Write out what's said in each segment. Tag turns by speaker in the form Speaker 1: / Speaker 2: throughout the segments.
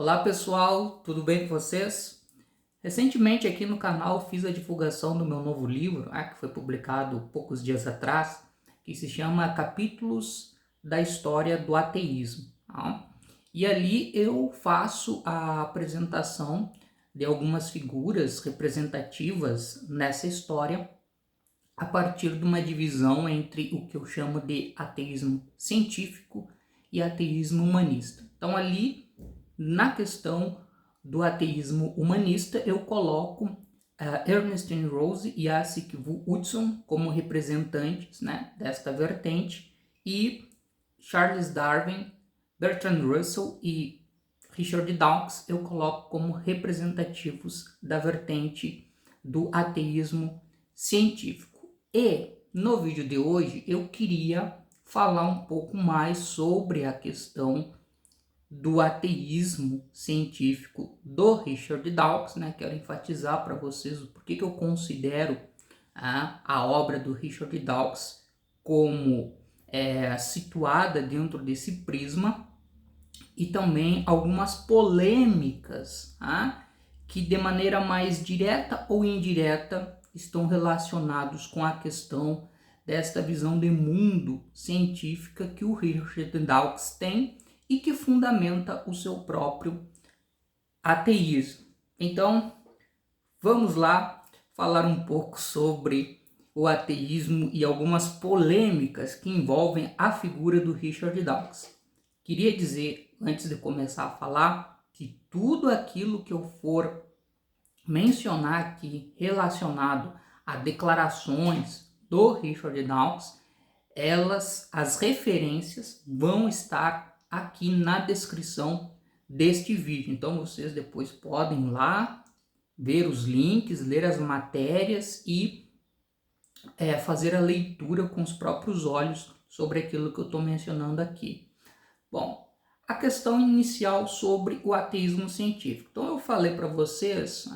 Speaker 1: Olá pessoal, tudo bem com vocês? Recentemente aqui no canal fiz a divulgação do meu novo livro, que foi publicado poucos dias atrás, que se chama Capítulos da História do Ateísmo. E ali eu faço a apresentação de algumas figuras representativas nessa história a partir de uma divisão entre o que eu chamo de ateísmo científico e ateísmo humanista. Então ali, na questão do ateísmo humanista, eu coloco Ernestine Rose e Asik Hudson como representantes, desta vertente, e Charles Darwin, Bertrand Russell e Richard Dawkins eu coloco como representativos da vertente do ateísmo científico. E no vídeo de hoje eu queria falar um pouco mais sobre a questão do ateísmo científico do Richard Dawkins, Quero enfatizar para vocês o porquê que eu considero a obra do Richard Dawkins como situada dentro desse prisma, e também algumas polêmicas que de maneira mais direta ou indireta estão relacionados com a questão desta visão de mundo científica que o Richard Dawkins tem e que fundamenta o seu próprio ateísmo. Então, vamos lá falar um pouco sobre o ateísmo e algumas polêmicas que envolvem a figura do Richard Dawkins. Queria dizer, antes de começar a falar, que tudo aquilo que eu for mencionar aqui relacionado a declarações do Richard Dawkins, as referências vão estar aqui na descrição deste vídeo. Então vocês depois podem ir lá ver os links, ler as matérias e fazer a leitura com os próprios olhos sobre aquilo que eu estou mencionando aqui. Bom, a questão inicial sobre o ateísmo científico. Então eu falei para vocês,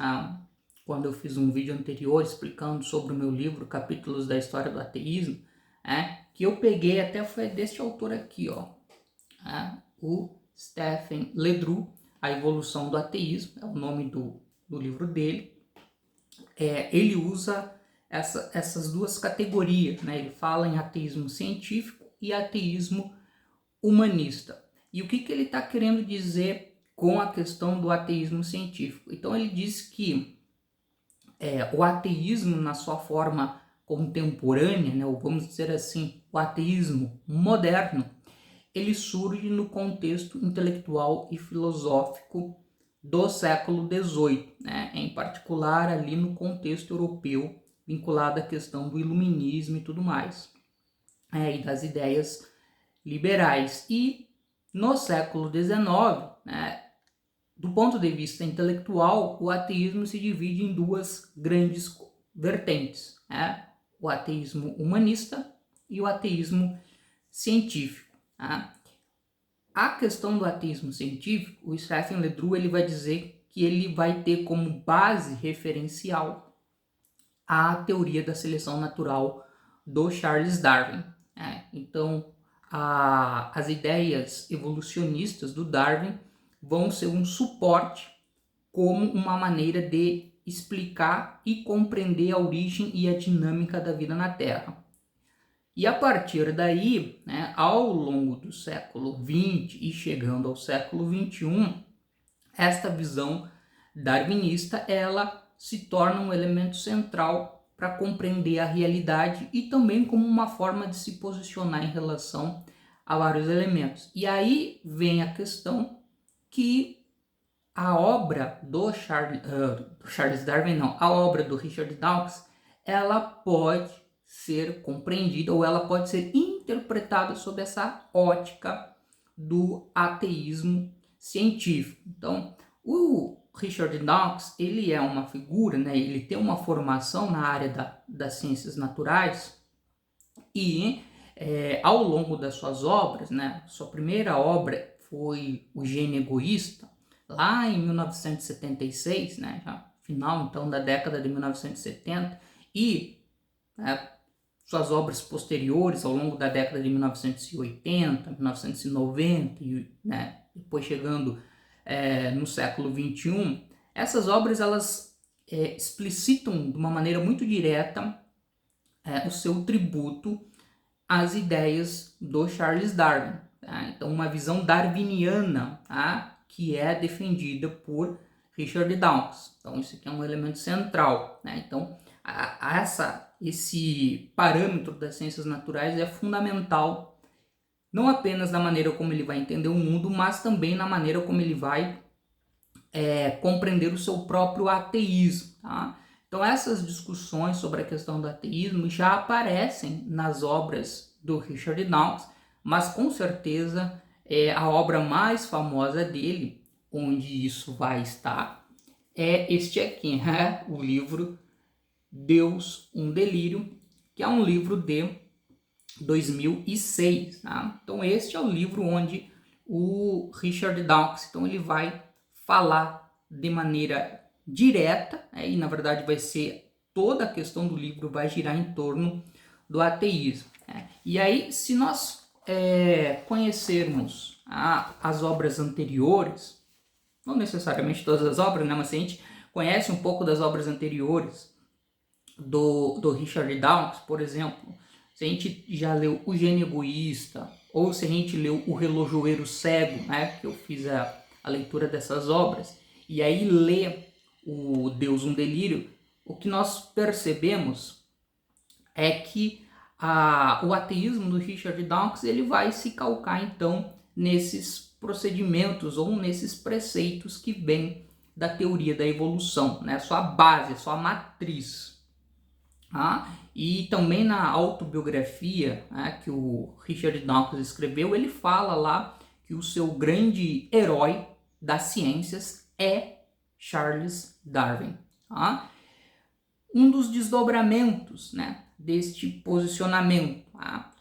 Speaker 1: quando eu fiz um vídeo anterior explicando sobre o meu livro Capítulos da História do Ateísmo, que eu peguei até foi deste autor aqui, o Stephen Ledru, A Evolução do Ateísmo, é o nome do livro dele. Ele usa essas duas categorias, ele fala em ateísmo científico e ateísmo humanista. E o que ele está querendo dizer com a questão do ateísmo científico? Então ele diz que o ateísmo na sua forma contemporânea, ou vamos dizer assim, o ateísmo moderno, ele surge no contexto intelectual e filosófico do século XVIII, em particular ali no contexto europeu, vinculado à questão do iluminismo e tudo mais, e das ideias liberais. E no século XIX, do ponto de vista intelectual, o ateísmo se divide em duas grandes vertentes, o ateísmo humanista e o ateísmo científico. A questão do ateísmo científico, o Stephen Ledru ele vai dizer que ele vai ter como base referencial a teoria da seleção natural do Charles Darwin. Então, as ideias evolucionistas do Darwin vão ser um suporte como uma maneira de explicar e compreender a origem e a dinâmica da vida na Terra. E a partir daí, ao longo do século XX e chegando ao século XXI, esta visão darwinista ela se torna um elemento central para compreender a realidade e também como uma forma de se posicionar em relação a vários elementos. E aí vem a questão que a obra do Charles Darwin, a obra do Richard Dawkins, ela pode ser compreendida ou ela pode ser interpretada sob essa ótica do ateísmo científico. Então, o Richard Dawkins, ele é uma figura, ele tem uma formação na área das ciências naturais e ao longo das suas obras, sua primeira obra foi O Gênio Egoísta, lá em 1976, já final então da década de 1970, e suas obras posteriores ao longo da década de 1980, 1990, depois chegando no século XXI, essas obras elas explicitam de uma maneira muito direta o seu tributo às ideias do Charles Darwin. Tá? Então, uma visão darwiniana, tá? Que é defendida por Richard Dawkins. Então, isso aqui é um elemento central. Né? Então, esse parâmetro das ciências naturais é fundamental, não apenas na maneira como ele vai entender o mundo, mas também na maneira como ele vai compreender o seu próprio ateísmo. Tá? Então, essas discussões sobre a questão do ateísmo já aparecem nas obras do Richard Dawkins, mas com certeza a obra mais famosa dele, onde isso vai estar, é este aqui, o livro Deus, um Delírio, que é um livro de 2006. Tá? Então, este é o livro onde o Richard Dawkins, então, ele vai falar de maneira direta, e na verdade vai ser toda a questão do livro vai girar em torno do ateísmo. E aí, se nós conhecermos as obras anteriores, não necessariamente todas as obras, né, mas se a gente conhece um pouco das obras anteriores do Richard Dawkins, por exemplo, se a gente já leu O Gênio Egoísta, ou se a gente leu O Relojoeiro Cego, né, que eu fiz a leitura dessas obras, e aí lê o Deus, um Delírio, o que nós percebemos é que o ateísmo do Richard Dawkins ele vai se calcar então nesses procedimentos ou nesses preceitos que vêm da teoria da evolução, né? Sua base, sua matriz. E também na autobiografia, né, que o Richard Dawkins escreveu, ele fala lá que o seu grande herói das ciências é Charles Darwin. Tá? Um dos desdobramentos, né, deste posicionamento, tá,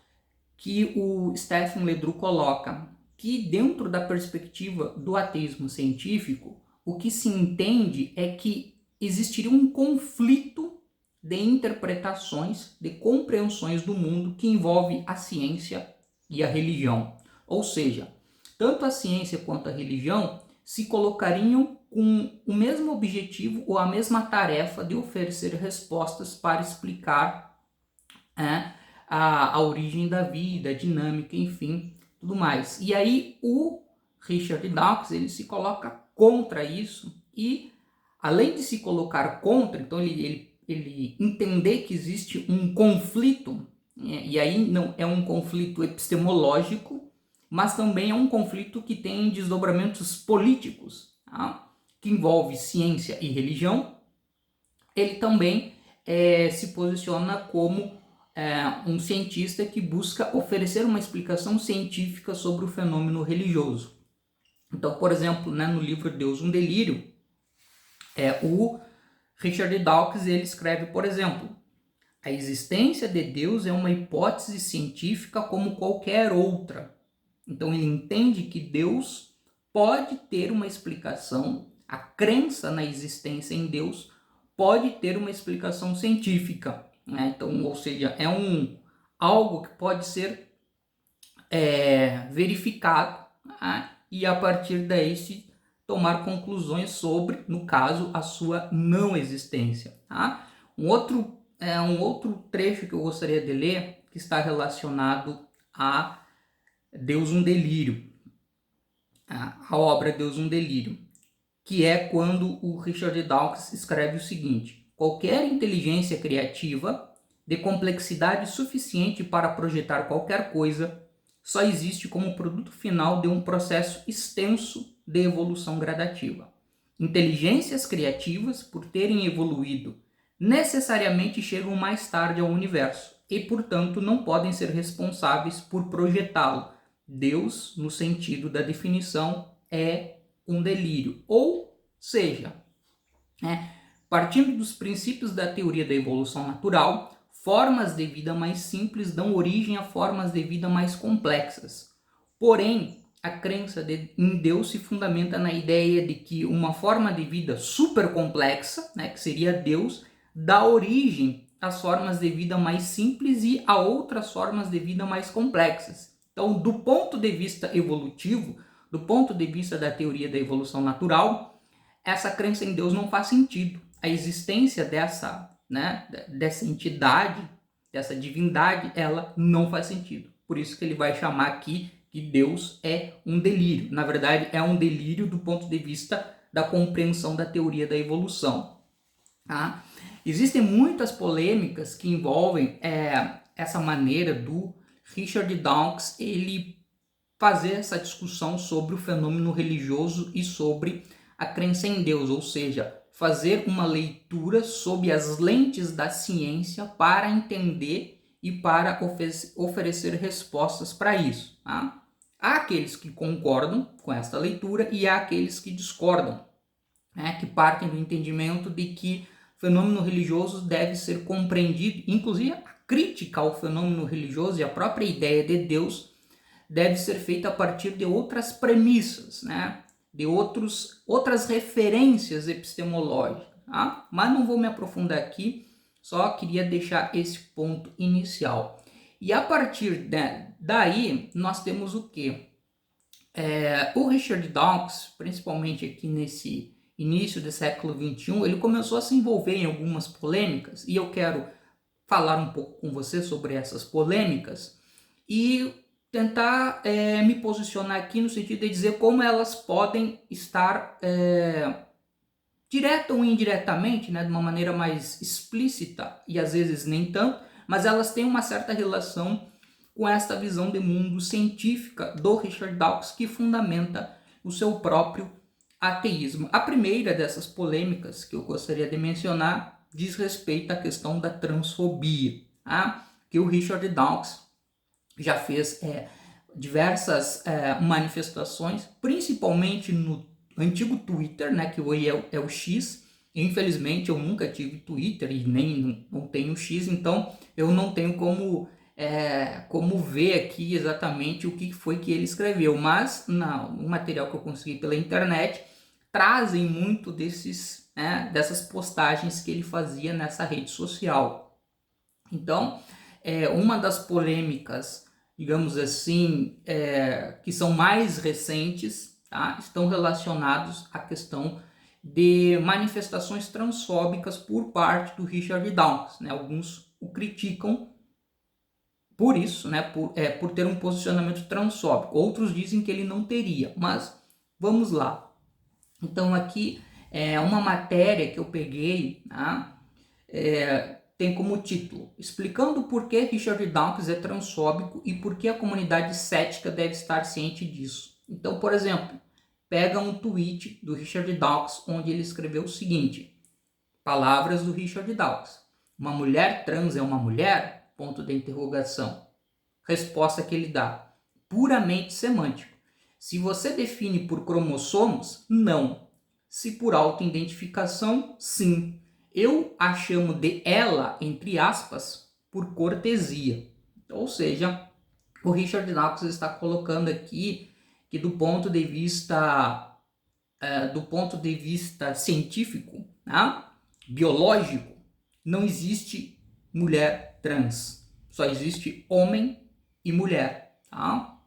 Speaker 1: que o Stephen Ledru coloca, que dentro da perspectiva do ateísmo científico, o que se entende é que existiria um conflito de interpretações, de compreensões do mundo que envolve a ciência e a religião. Ou seja, tanto a ciência quanto a religião se colocariam com o mesmo objetivo ou a mesma tarefa de oferecer respostas para explicar a origem da vida, a dinâmica, enfim, tudo mais. E aí o Richard Dawkins ele se coloca contra isso e, além de se colocar contra, então ele entender que existe um conflito, e aí não é um conflito epistemológico, mas também é um conflito que tem desdobramentos políticos, tá? Que envolve ciência e religião. Ele também se posiciona como um cientista que busca oferecer uma explicação científica sobre o fenômeno religioso. Então, por exemplo, né, no livro Deus, um Delírio, o Richard Dawkins ele escreve, por exemplo, a existência de Deus é uma hipótese científica como qualquer outra. Então ele entende que Deus pode ter uma explicação, a crença na existência em Deus pode ter uma explicação científica. Né? Então, ou seja, é algo que pode ser verificado, né? E a partir daí se tomar conclusões sobre, no caso, a sua não existência. Tá? Um outro trecho que eu gostaria de ler, que está relacionado a Deus, um Delírio, a obra Deus, um Delírio, que é quando o Richard Dawkins escreve o seguinte: qualquer inteligência criativa de complexidade suficiente para projetar qualquer coisa só existe como produto final de um processo extenso de evolução gradativa. Inteligências criativas, por terem evoluído, necessariamente chegam mais tarde ao universo e, portanto, não podem ser responsáveis por projetá-lo. Deus, no sentido da definição, é um delírio. Ou seja, partindo dos princípios da teoria da evolução natural, formas de vida mais simples dão origem a formas de vida mais complexas. Porém, a crença em Deus se fundamenta na ideia de que uma forma de vida super complexa, né, que seria Deus, dá origem às formas de vida mais simples e a outras formas de vida mais complexas. Então, do ponto de vista evolutivo, do ponto de vista da teoria da evolução natural, essa crença em Deus não faz sentido. A existência dessa entidade, dessa divindade, ela não faz sentido. Por isso que ele vai chamar aqui que Deus é um delírio. Na verdade, é um delírio do ponto de vista da compreensão da teoria da evolução. Tá? Existem muitas polêmicas que envolvem essa maneira do Richard Dawkins ele fazer essa discussão sobre o fenômeno religioso e sobre a crença em Deus, ou seja, fazer uma leitura sob as lentes da ciência para entender e para oferecer respostas para isso. Tá? Há aqueles que concordam com essa leitura e há aqueles que discordam, né, que partem do entendimento de que o fenômeno religioso deve ser compreendido, inclusive a crítica ao fenômeno religioso e a própria ideia de Deus deve ser feita a partir de outras premissas, né, de outras referências epistemológicas. Tá? Mas não vou me aprofundar aqui, só queria deixar esse ponto inicial. E a partir daí, nós temos o quê? O Richard Dawkins, principalmente aqui nesse início do século XXI, ele começou a se envolver em algumas polêmicas, e eu quero falar um pouco com você sobre essas polêmicas e tentar me posicionar aqui no sentido de dizer como elas podem estar direta ou indiretamente, né, de uma maneira mais explícita e às vezes nem tanto, mas elas têm uma certa relação com esta visão de mundo científica do Richard Dawkins que fundamenta o seu próprio ateísmo. A primeira dessas polêmicas que eu gostaria de mencionar diz respeito à questão da transfobia, tá? Que o Richard Dawkins já fez diversas manifestações, principalmente no antigo Twitter, né, que hoje é o X. Infelizmente eu nunca tive Twitter e nem não tenho X, então eu não tenho como ver aqui exatamente o que foi que ele escreveu, mas no material que eu consegui pela internet trazem muito dessas postagens que ele fazia nessa rede social. Então, uma das polêmicas, digamos assim, que são mais recentes, tá, estão relacionados à questão de manifestações transfóbicas por parte do Richard Dawkins, né? Alguns o criticam por isso, né, por ter um posicionamento transfóbico. Outros dizem que ele não teria, mas vamos lá. Então aqui é uma matéria que eu peguei, tá? Tem como título: explicando por que Richard Dawkins é transfóbico e por que a comunidade cética deve estar ciente disso. Então, por exemplo, pega um tweet do Richard Dawkins onde ele escreveu o seguinte, palavras do Richard Dawkins: uma mulher trans é uma mulher? Ponto de interrogação. Resposta que ele dá: puramente semântico. Se você define por cromossomos, não. Se por autoidentificação, sim. Eu a chamo de ela, entre aspas, por cortesia. Ou seja, o Richard Dawkins está colocando aqui que do ponto de vista científico, né, biológico, não existe mulher trans. Só existe homem e mulher. Tá?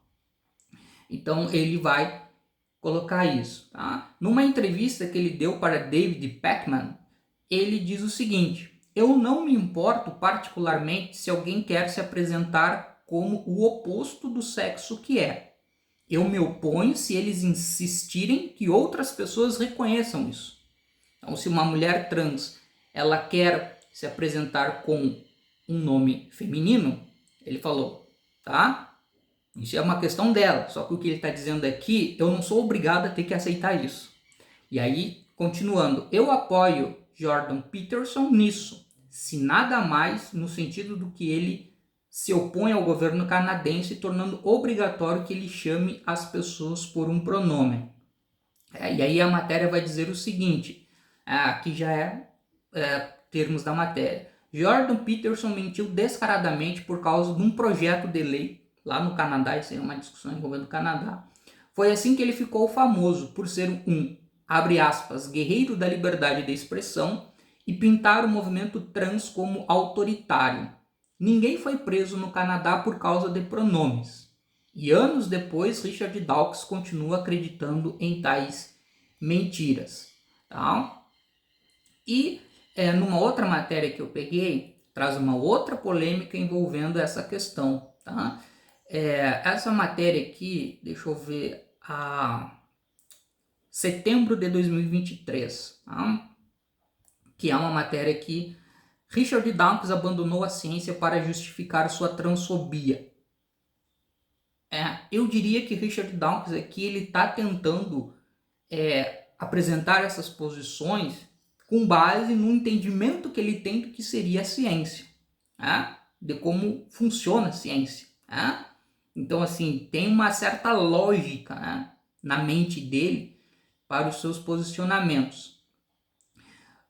Speaker 1: Então ele vai colocar isso. Tá? Numa entrevista que ele deu para David Pakman, ele diz o seguinte: eu não me importo particularmente se alguém quer se apresentar como o oposto do sexo que é. Eu me oponho se eles insistirem que outras pessoas reconheçam isso. Então, se uma mulher trans ela quer se apresentar com um nome feminino, ele falou, tá? Isso é uma questão dela, só que o que ele está dizendo aqui, eu não sou obrigado a ter que aceitar isso. E aí, continuando, eu apoio Jordan Peterson nisso, se nada mais no sentido do que ele se opõe ao governo canadense, tornando obrigatório que ele chame as pessoas por um pronome. E aí a matéria vai dizer o seguinte, aqui já termos da matéria. Jordan Peterson mentiu descaradamente por causa de um projeto de lei lá no Canadá, isso é uma discussão envolvendo o Canadá. Foi assim que ele ficou famoso, por ser abre aspas, guerreiro da liberdade de expressão e pintar o movimento trans como autoritário. Ninguém foi preso no Canadá por causa de pronomes. E anos depois, Richard Dawkins continua acreditando em tais mentiras. Tá? E numa outra matéria que eu peguei, traz uma outra polêmica envolvendo essa questão. Tá? Essa matéria aqui, deixa eu ver, setembro de 2023, tá? Que é uma matéria que Richard Dawkins abandonou a ciência para justificar sua transfobia. Eu diria que Richard Dawkins aqui ele está tentando apresentar essas posições com base no entendimento que ele tem do que seria a ciência, de como funciona a ciência. Então, assim, tem uma certa lógica na mente dele para os seus posicionamentos.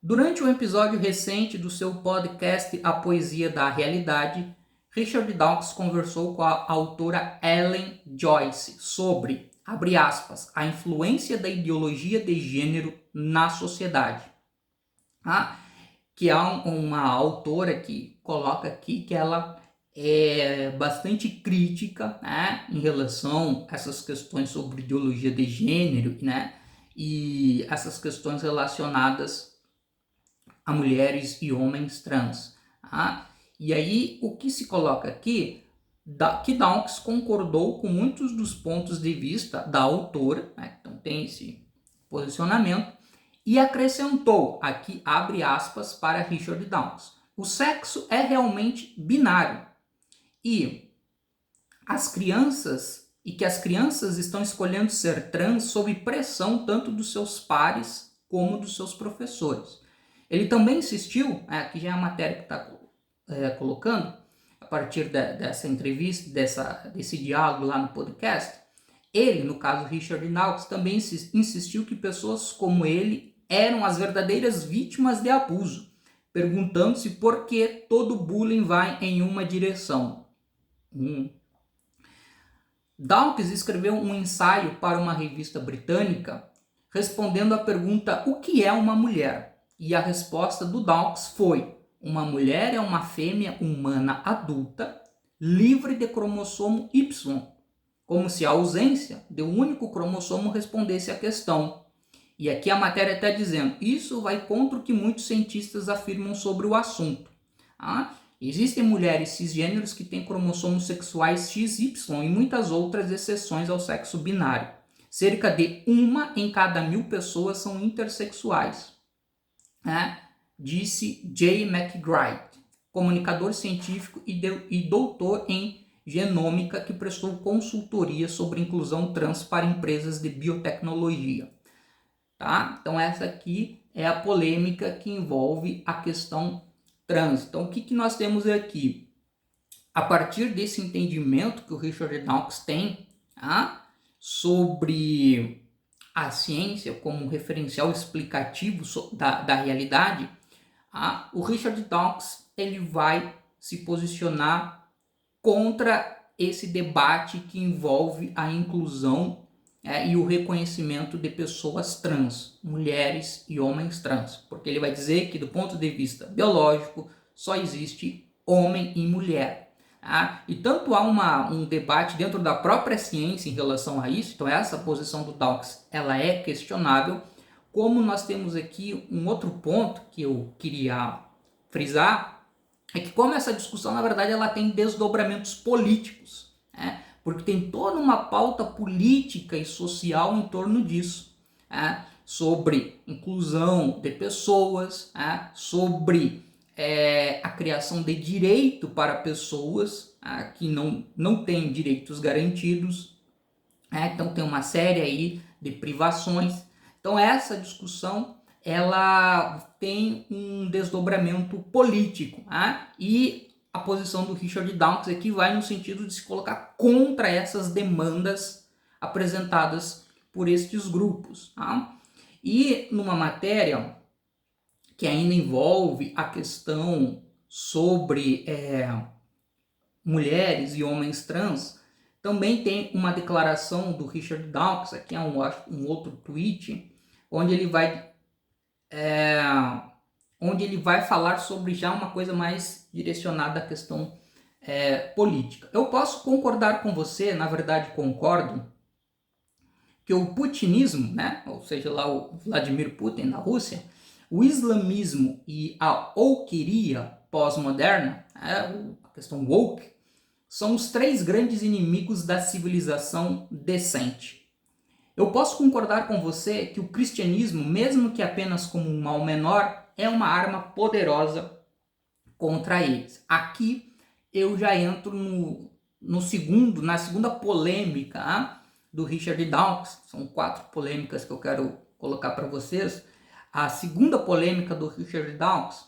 Speaker 1: Durante um episódio recente do seu podcast A Poesia da Realidade, Richard Dawkins conversou com a autora Ellen Joyce sobre, abre aspas, a influência da ideologia de gênero na sociedade. Que é uma autora que coloca aqui que ela é bastante crítica, em relação a essas questões sobre ideologia de gênero, e essas questões relacionadas a mulheres e homens trans. E aí, o que se coloca aqui, que Dawkins concordou com muitos dos pontos de vista da autora, então tem esse posicionamento, e acrescentou, aqui abre aspas para Richard Dawkins, o sexo é realmente binário, e que as crianças estão escolhendo ser trans sob pressão tanto dos seus pares como dos seus professores. Ele também insistiu, aqui já é a matéria que está colocando, a partir dessa entrevista, desse diálogo lá no podcast, ele, no caso Richard Dawkins, também insistiu que pessoas como ele eram as verdadeiras vítimas de abuso, perguntando-se por que todo bullying vai em uma direção. Dawkins escreveu um ensaio para uma revista britânica respondendo à pergunta o que é uma mulher? E a resposta do Dawkins foi: uma mulher é uma fêmea humana adulta, livre de cromossomo Y, como se a ausência de um único cromossomo respondesse à questão. E aqui a matéria está dizendo, isso vai contra o que muitos cientistas afirmam sobre o assunto. Existem mulheres cisgêneros que têm cromossomos sexuais XY e muitas outras exceções ao sexo binário. Cerca de 1 em cada 1000 pessoas são intersexuais. Disse Jay McGrath, comunicador científico e doutor em genômica que prestou consultoria sobre inclusão trans para empresas de biotecnologia. Então essa aqui é a polêmica que envolve a questão trans. Então o que nós temos aqui? A partir desse entendimento que o Richard Dawkins tem sobre a ciência como um referencial explicativo da realidade, o Richard Dawkins ele vai se posicionar contra esse debate que envolve a inclusão e o reconhecimento de pessoas trans, mulheres e homens trans, porque ele vai dizer que do ponto de vista biológico só existe homem e mulher. E tanto há um debate dentro da própria ciência em relação a isso, então essa posição do Dawkins ela é questionável, como nós temos aqui um outro ponto que eu queria frisar, é que como essa discussão na verdade ela tem desdobramentos políticos, porque tem toda uma pauta política e social em torno disso, sobre inclusão de pessoas, sobre a criação de direito para pessoas que não têm direitos garantidos, então tem uma série aí de privações. Então essa discussão ela tem um desdobramento político, e a posição do Richard Dawkins aqui vai no sentido de se colocar contra essas demandas apresentadas por estes grupos. E numa matéria que ainda envolve a questão sobre mulheres e homens trans, também tem uma declaração do Richard Dawkins, aqui é um outro tweet, onde ele vai falar sobre já uma coisa mais direcionada à questão política. Eu posso concordar com você, na verdade concordo, que o putinismo, né, ou seja, lá o Vladimir Putin da Rússia, o islamismo e a wokeria pós-moderna, a questão woke, são os três grandes inimigos da civilização decente. Eu posso concordar com você que o cristianismo, mesmo que apenas como um mal menor, é uma arma poderosa contra eles. Aqui eu já entro na segunda polêmica do Richard Dawkins. São 4 polêmicas que eu quero colocar para vocês. A segunda polêmica do Richard Dawkins,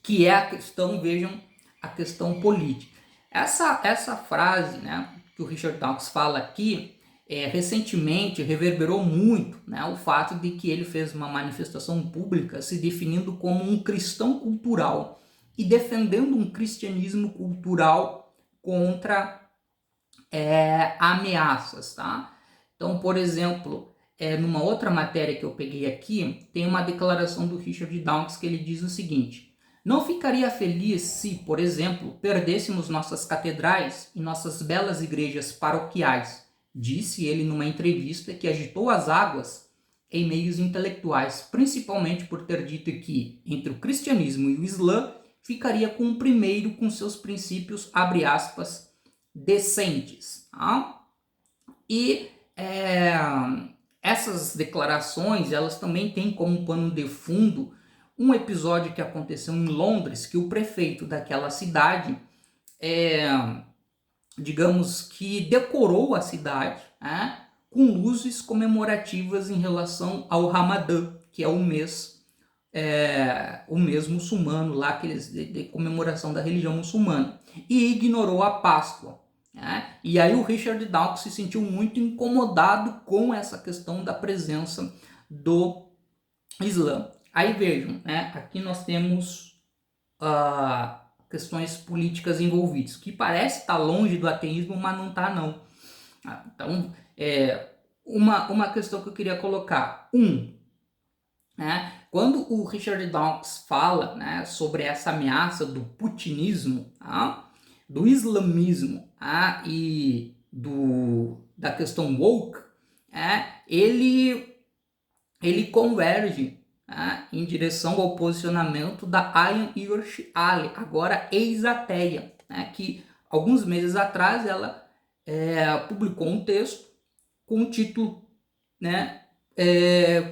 Speaker 1: que é a questão, vejam, a questão política. Essa frase, né, que o Richard Dawkins fala aqui, recentemente reverberou muito, né, o fato de que ele fez uma manifestação pública se definindo como um cristão cultural e defendendo um cristianismo cultural contra ameaças, tá? Então, por exemplo, numa outra matéria que eu peguei aqui, tem uma declaração do Richard Dawkins que ele diz o seguinte: não ficaria feliz se, por exemplo, perdêssemos nossas catedrais e nossas belas igrejas paroquiais, disse ele numa entrevista que agitou as águas em meios intelectuais, principalmente por ter dito que, entre o cristianismo e o islã, ficaria com o primeiro com seus princípios, abre aspas, decentes. Tá? E essas declarações, elas também têm como pano de fundo um episódio que aconteceu em Londres, que o prefeito daquela cidade, digamos que decorou a cidade com luzes comemorativas em relação ao Ramadã, que é o mês muçulmano, lá aqueles de comemoração da religião muçulmana, e ignorou a Páscoa. E aí o Richard Dawkins se sentiu muito incomodado com essa questão da presença do Islã. Aí vejam, aqui nós temos questões políticas envolvidas, que parece estar longe do ateísmo, mas não está não. Então, uma questão que eu queria colocar. Quando o Richard Dawkins fala sobre essa ameaça do putinismo, do islamismo e da questão woke, ele converge em direção ao posicionamento da Ayaan Hirsch Ali, agora ex-ateia, que alguns meses atrás ela publicou um texto com o título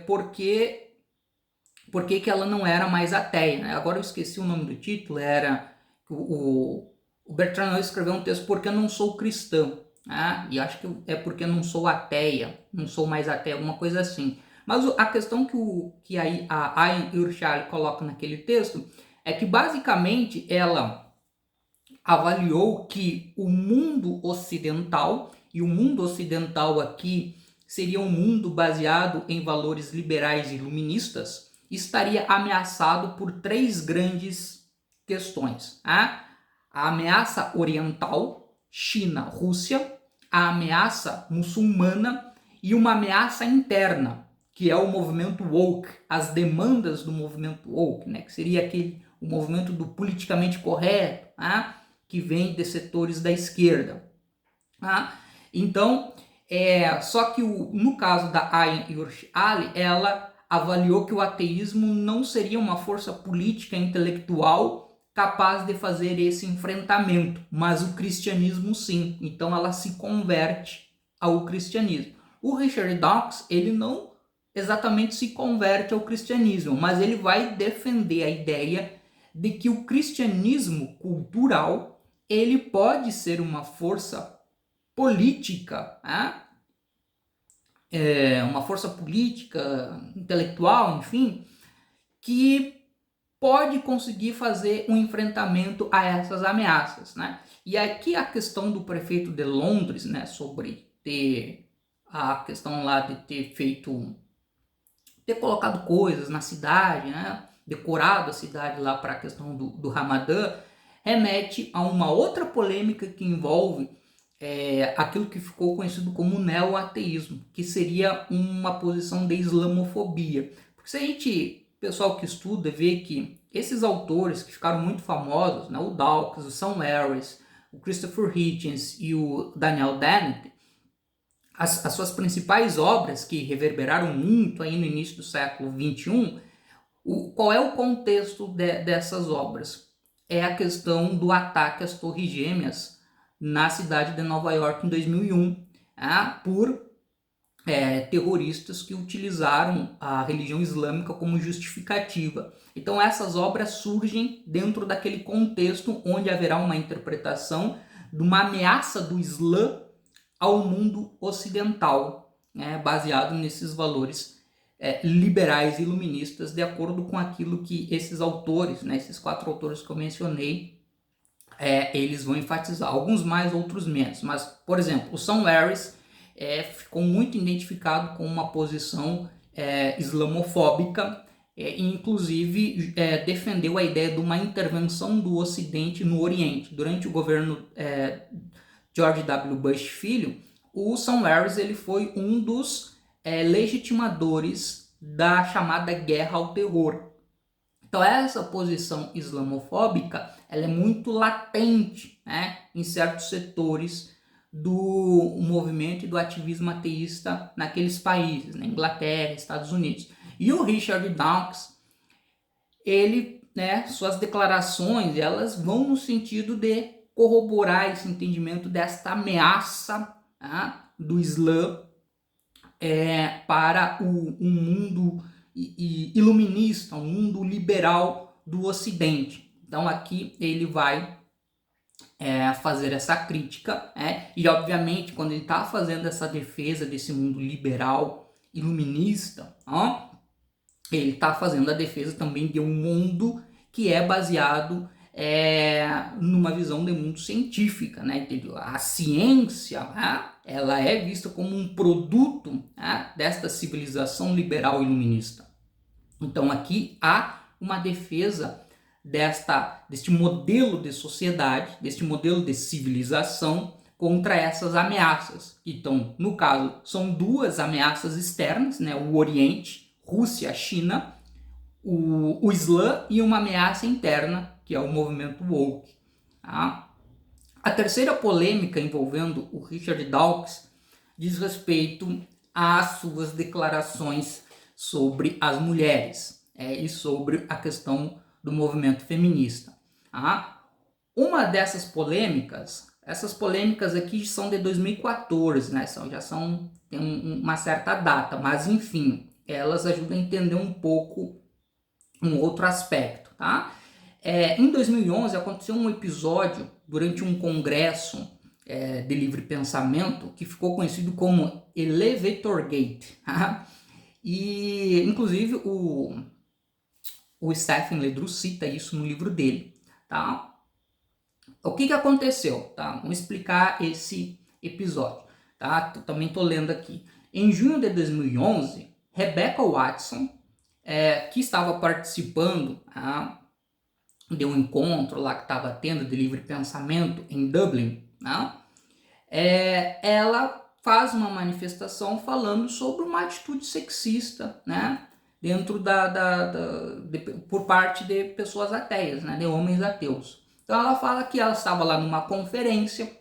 Speaker 1: por que ela não era mais ateia. Agora eu esqueci o nome do título, era o Bertrand Russell escreveu um texto Porque eu não sou cristão, e acho que é porque eu não sou ateia, não sou mais ateia, alguma coisa assim. Mas a questão que a Ayaan Hirsch Ali coloca naquele texto é que basicamente ela avaliou que o mundo ocidental, e o mundo ocidental aqui seria um mundo baseado em valores liberais e iluministas, estaria ameaçado por 3 grandes questões. A ameaça oriental, China, Rússia, a ameaça muçulmana e uma ameaça interna, que é o movimento woke, as demandas do movimento woke, que seria o movimento do politicamente correto, que vem de setores da esquerda. Então, só que no caso da Ayaan Hirsch Ali, ela avaliou que o ateísmo não seria uma força política e intelectual capaz de fazer esse enfrentamento, mas o cristianismo sim. Então ela se converte ao cristianismo. O Richard Dawkins, ele não exatamente se converte ao cristianismo, mas ele vai defender a ideia de que o cristianismo cultural ele pode ser uma força política, uma força política, intelectual, enfim, que pode conseguir fazer um enfrentamento a essas ameaças, E aqui a questão do prefeito de Londres, sobre a questão lá de ter colocado coisas na cidade, decorado a cidade lá para a questão do Ramadã, remete a uma outra polêmica que envolve aquilo que ficou conhecido como neo-ateísmo, que seria uma posição de islamofobia. Porque se a gente o pessoal que estuda vê que esses autores que ficaram muito famosos, né, o Dawkins, o Sam Harris, o Christopher Hitchens e o Daniel Dennett, as suas principais obras que reverberaram muito aí no início do século XXI, qual é o contexto dessas obras? É a questão do ataque às Torres Gêmeas na cidade de Nova York em 2001, por terroristas que utilizaram a religião islâmica como justificativa. Então essas obras surgem dentro daquele contexto onde haverá uma interpretação de uma ameaça do Islã ao mundo ocidental, né, baseado nesses valores liberais e iluministas, de acordo com aquilo que esses autores, né, esses 4 autores que eu mencionei, eles vão enfatizar, alguns mais, outros menos. Mas, por exemplo, o Sam Harris ficou muito identificado com uma posição islamofóbica, e inclusive defendeu a ideia de uma intervenção do Ocidente no Oriente. Durante o governo George W. Bush Filho, o Sam Harris ele foi um dos legitimadores da chamada guerra ao terror. Então essa posição islamofóbica ela é muito latente, né, em certos setores do movimento e do ativismo ateísta naqueles países, na Inglaterra, Estados Unidos. E o Richard Dawkins, ele, né, suas declarações elas vão no sentido de corroborar esse entendimento desta ameaça do Islã para um mundo iluminista, um mundo liberal do Ocidente. Então aqui ele vai fazer essa crítica, e obviamente quando ele está fazendo essa defesa desse mundo liberal, iluminista, ele está fazendo a defesa também de um mundo que é baseado numa visão de mundo científica, né? A ciência, ela é vista como um produto desta civilização liberal iluminista. Então aqui há uma defesa deste modelo de sociedade, deste modelo de civilização contra essas ameaças. Então, no caso, são 2 ameaças externas, né? O Oriente, Rússia, China, o Islã, e uma ameaça interna, que é o movimento woke. A terceira polêmica envolvendo o Richard Dawkins diz respeito às suas declarações sobre as mulheres e sobre a questão do movimento feminista. Uma dessas polêmicas, essas polêmicas aqui são de 2014, né? Tem uma certa data, mas enfim, elas ajudam a entender um pouco um outro aspecto, tá? Em 2011 aconteceu um episódio durante um congresso de livre pensamento que ficou conhecido como Elevator Gate, e inclusive o Stephen Ledru cita isso no livro dele, tá? O que aconteceu, tá? Vamos explicar esse episódio, tá? Também tô lendo aqui. Em junho de 2011, Rebecca Watson, que estava participando de um encontro lá que estava tendo de livre pensamento em Dublin, ela faz uma manifestação falando sobre uma atitude sexista, né, dentro por parte de pessoas ateias, né, de homens ateus. Então ela fala que ela estava lá numa conferência,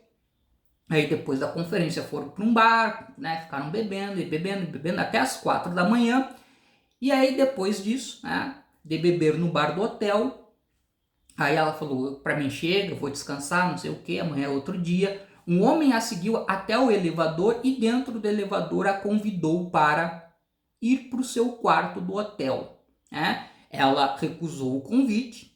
Speaker 1: aí depois da conferência foram para um bar, né, ficaram bebendo até as 4 da manhã, e aí depois disso, né, de beber no bar do hotel, aí ela falou, para mim chega, eu vou descansar, não sei o que, amanhã é outro dia. Um homem a seguiu até o elevador e dentro do elevador a convidou para ir para o seu quarto do hotel. Ela recusou o convite,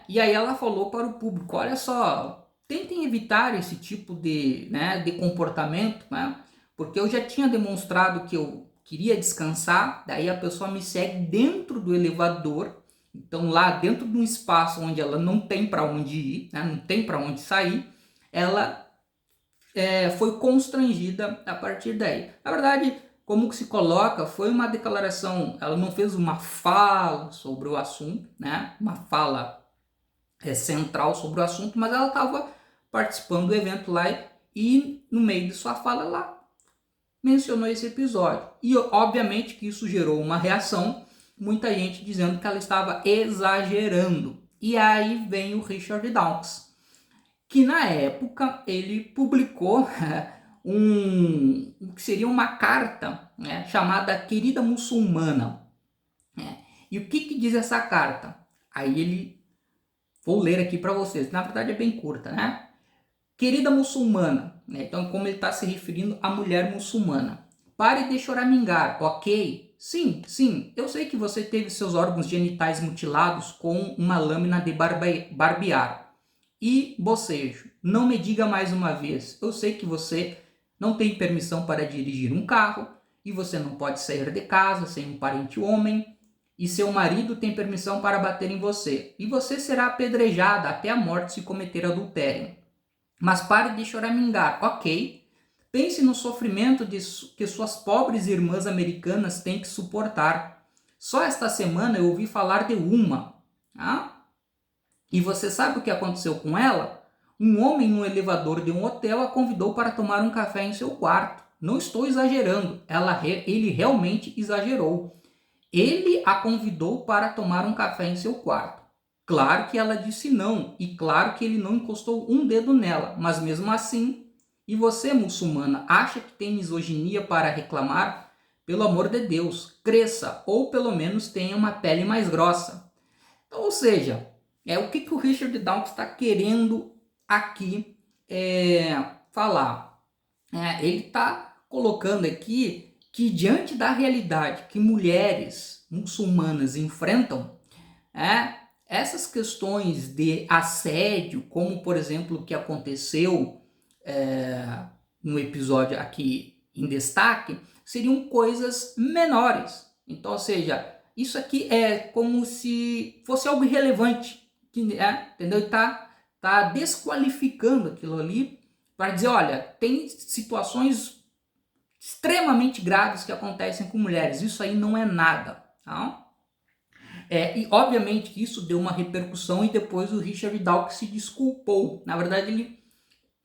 Speaker 1: e aí ela falou para o público, olha só, tentem evitar esse tipo de comportamento, porque eu já tinha demonstrado que eu queria descansar, daí a pessoa me segue dentro do elevador, então lá dentro de um espaço onde ela não tem para onde ir, não tem para onde sair, ela foi constrangida a partir daí. Na verdade, como que se coloca, foi uma declaração, ela não fez uma fala sobre o assunto, uma fala central sobre o assunto, mas ela estava participando do evento lá e no meio de sua fala ela mencionou esse episódio. E obviamente que isso gerou uma reação muita gente dizendo que ela estava exagerando. E aí vem o Richard Dawkins, que na época ele publicou o que seria uma carta, né, chamada Querida Muçulmana. Né? E o que diz essa carta? Aí ele, vou ler aqui para vocês, na verdade é bem curta, né? Querida muçulmana, né? Então como ele está se referindo à mulher muçulmana. Pare de choramingar, ok? Sim, eu sei que você teve seus órgãos genitais mutilados com uma lâmina de barbear. E bocejo, não me diga mais uma vez, eu sei que você não tem permissão para dirigir um carro, e você não pode sair de casa sem um parente homem, e seu marido tem permissão para bater em você, e você será apedrejada até a morte se cometer adultério. Mas pare de choramingar, ok? Pense no sofrimento que suas pobres irmãs americanas têm que suportar. Só esta semana eu ouvi falar de uma. Ah? E você sabe o que aconteceu com ela? Um homem no elevador de um hotel a convidou para tomar um café em seu quarto. Não estou exagerando, ele realmente exagerou. Ele a convidou para tomar um café em seu quarto. Claro que ela disse não, e claro que ele não encostou um dedo nela, mas mesmo assim. E você, muçulmana, acha que tem misoginia para reclamar? Pelo amor de Deus, cresça, ou pelo menos tenha uma pele mais grossa. Então, ou seja, o que o Richard Dawkins está querendo aqui falar? Ele está colocando aqui que diante da realidade que mulheres muçulmanas enfrentam, essas questões de assédio, como por exemplo o que aconteceu no episódio aqui em destaque, seriam coisas menores. Então, ou seja, isso aqui é como se fosse algo irrelevante, entendeu? E tá desqualificando aquilo ali para dizer, olha, tem situações extremamente graves que acontecem com mulheres, isso aí não é nada, tá? E obviamente que isso deu uma repercussão e depois o Richard Dawkins se desculpou. Na verdade, ele,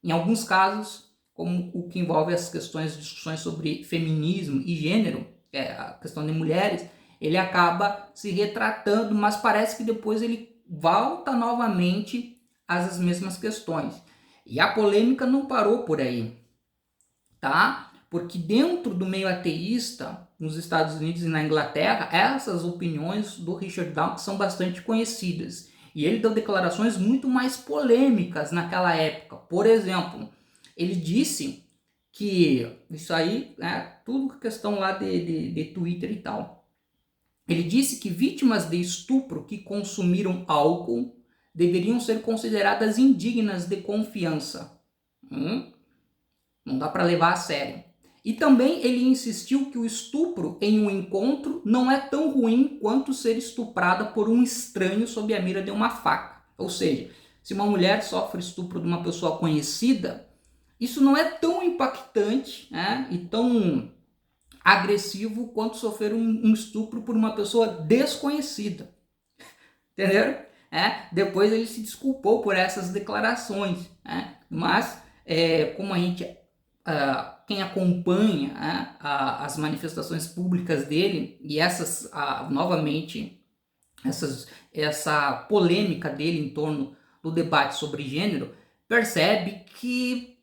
Speaker 1: em alguns casos, como o que envolve as questões, discussões sobre feminismo e gênero, a questão de mulheres, ele acaba se retratando, mas parece que depois ele volta novamente às mesmas questões. E a polêmica não parou por aí, tá? Porque dentro do meio ateísta, nos Estados Unidos e na Inglaterra, essas opiniões do Richard Dawkins são bastante conhecidas. E ele deu declarações muito mais polêmicas naquela época. Por exemplo, ele disse que, isso aí é tudo questão lá de Twitter e tal. Ele disse que vítimas de estupro que consumiram álcool deveriam ser consideradas indignas de confiança. Não dá para levar a sério. E também ele insistiu que o estupro em um encontro não é tão ruim quanto ser estuprada por um estranho sob a mira de uma faca. Ou seja, se uma mulher sofre estupro de uma pessoa conhecida, isso não é tão impactante e tão agressivo quanto sofrer um estupro por uma pessoa desconhecida. Entenderam? Depois ele se desculpou por essas declarações. Mas, como a gente... quem acompanha as manifestações públicas dele e essas, novamente, essa polêmica dele em torno do debate sobre gênero, percebe que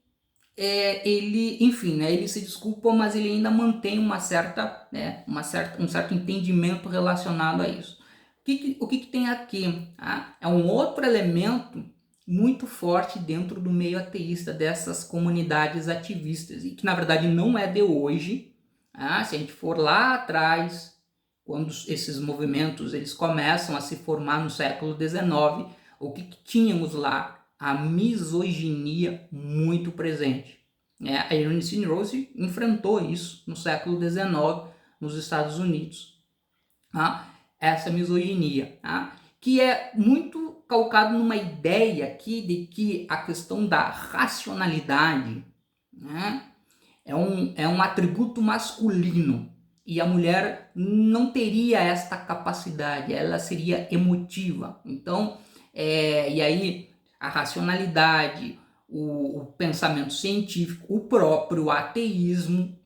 Speaker 1: ele, enfim, ele se desculpa, mas ele ainda mantém um certo entendimento relacionado a isso. O que tem aqui? É um outro elemento muito forte dentro do meio ateísta dessas comunidades ativistas, e que na verdade não é de hoje. Se a gente for lá atrás, quando esses movimentos eles começam a se formar no século XIX, o que tínhamos lá? A misoginia muito presente. A Eunice Rose enfrentou isso no século XIX nos Estados Unidos. Essa misoginia, que é muito calcado numa ideia aqui de que a questão da racionalidade é um atributo masculino e a mulher não teria esta capacidade, ela seria emotiva. Então, e aí a racionalidade, o pensamento científico, o próprio ateísmo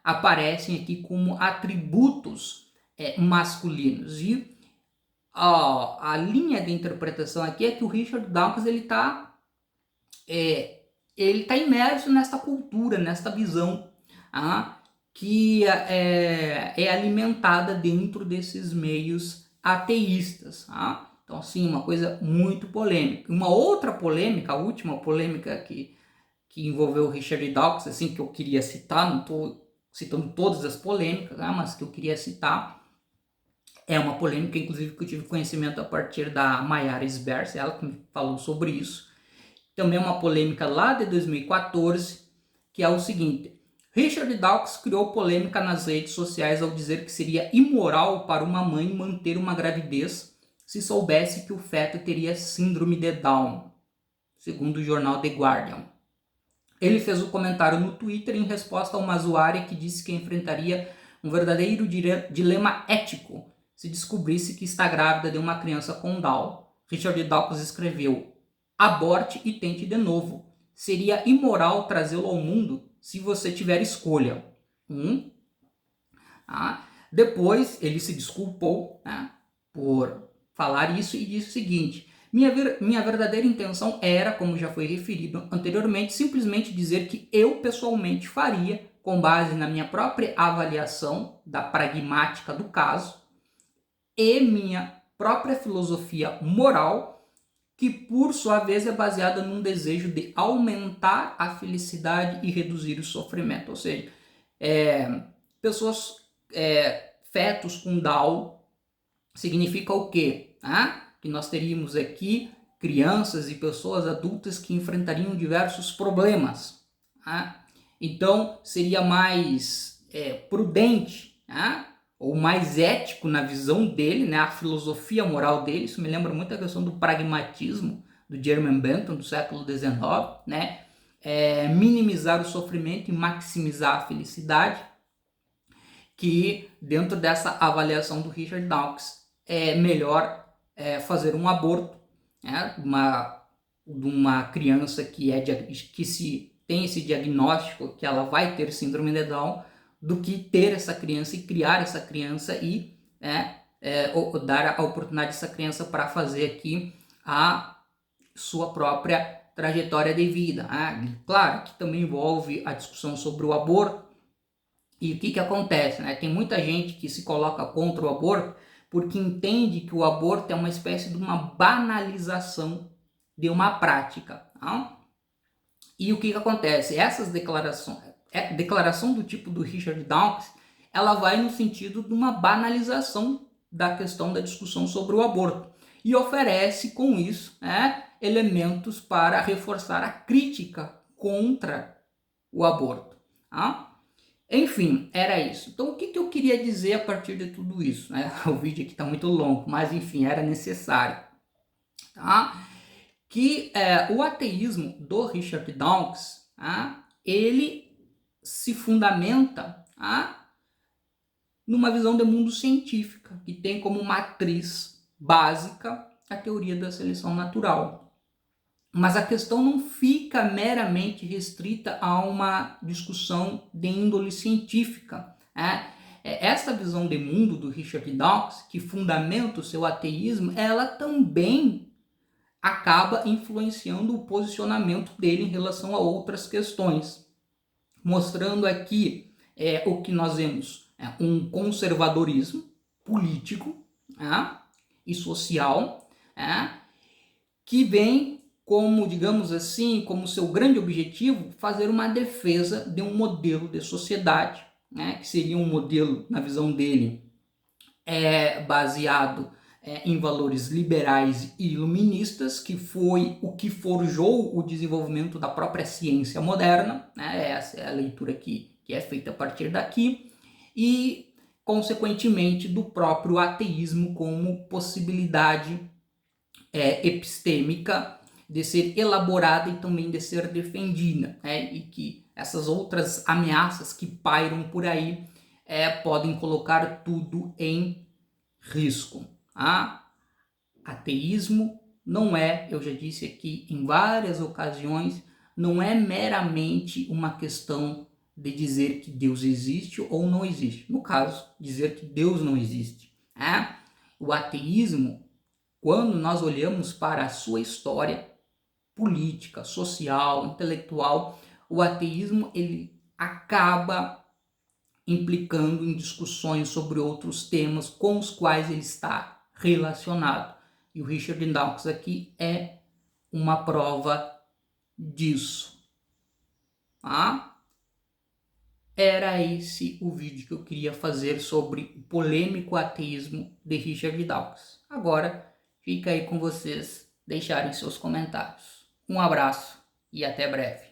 Speaker 1: aparecem aqui como atributos masculinos. E a linha de interpretação aqui é que o Richard Dawkins ele tá imerso nesta cultura, nesta visão que é alimentada dentro desses meios ateístas. Então, assim, uma coisa muito polêmica. Uma outra polêmica, a última polêmica que envolveu o Richard Dawkins, assim, que eu queria citar, não estou citando todas as polêmicas, mas que eu queria citar, é uma polêmica, inclusive, que eu tive conhecimento a partir da Mayara Sberce, ela que me falou sobre isso. Também é uma polêmica lá de 2014, que é o seguinte: Richard Dawkins criou polêmica nas redes sociais ao dizer que seria imoral para uma mãe manter uma gravidez se soubesse que o feto teria síndrome de Down, segundo o jornal The Guardian. Ele fez um comentário no Twitter em resposta a uma usuária que disse que enfrentaria um verdadeiro dilema ético se descobrisse que está grávida de uma criança com Down. Richard Dawkins escreveu: aborte e tente de novo. Seria imoral trazê-lo ao mundo se você tiver escolha. Depois ele se desculpou por falar isso e disse o seguinte: minha verdadeira intenção era, como já foi referido anteriormente, simplesmente dizer que eu pessoalmente faria, com base na minha própria avaliação da pragmática do caso e minha própria filosofia moral, que por sua vez é baseada num desejo de aumentar a felicidade e reduzir o sofrimento. Ou seja, fetos com Down significa o quê? Que nós teríamos aqui crianças e pessoas adultas que enfrentariam diversos problemas. Então, seria mais prudente, ou mais ético na visão dele, a filosofia moral dele. Isso me lembra muito a questão do pragmatismo do Jeremy Bentham, do século XIX, minimizar o sofrimento e maximizar a felicidade, que dentro dessa avaliação do Richard Dawkins é melhor fazer um aborto de uma criança que se tem esse diagnóstico que ela vai ter síndrome de Down, do que ter essa criança e criar essa criança e dar a oportunidade dessa criança para fazer aqui a sua própria trajetória de vida. Claro que também envolve a discussão sobre o aborto. E o que acontece? Tem muita gente que se coloca contra o aborto porque entende que o aborto é uma espécie de uma banalização de uma prática. E o que acontece? Essas declarações, declaração do tipo do Richard Dawkins, ela vai no sentido de uma banalização da questão da discussão sobre o aborto e oferece com isso elementos para reforçar a crítica contra o aborto. Enfim, era isso. Então, o que eu queria dizer a partir de tudo isso? O vídeo aqui está muito longo, mas enfim, era necessário. Que o ateísmo do Richard Dawkins, ele se fundamenta numa visão de mundo científica, que tem como matriz básica a teoria da seleção natural. Mas a questão não fica meramente restrita a uma discussão de índole científica. Essa visão de mundo do Richard Dawkins, que fundamenta o seu ateísmo, ela também acaba influenciando o posicionamento dele em relação a outras questões. Mostrando aqui o que nós vemos, um conservadorismo político e social, que vem como, digamos assim, como seu grande objetivo, fazer uma defesa de um modelo de sociedade, que seria um modelo, na visão dele, baseado em valores liberais e iluministas, que foi o que forjou o desenvolvimento da própria ciência moderna, essa é a leitura que é feita a partir daqui, e, consequentemente, do próprio ateísmo como possibilidade epistêmica de ser elaborada e também de ser defendida, e que essas outras ameaças que pairam por aí podem colocar tudo em risco. Ateísmo não eu já disse aqui em várias ocasiões, não é meramente uma questão de dizer que Deus existe ou não existe. No caso, dizer que Deus não existe. O ateísmo, quando nós olhamos para a sua história política, social, intelectual, o ateísmo ele acaba implicando em discussões sobre outros temas com os quais ele está relacionado. E o Richard Dawkins aqui é uma prova disso. Era esse o vídeo que eu queria fazer sobre o polêmico ateísmo de Richard Dawkins. Agora fica aí com vocês deixarem seus comentários. Um abraço e até breve.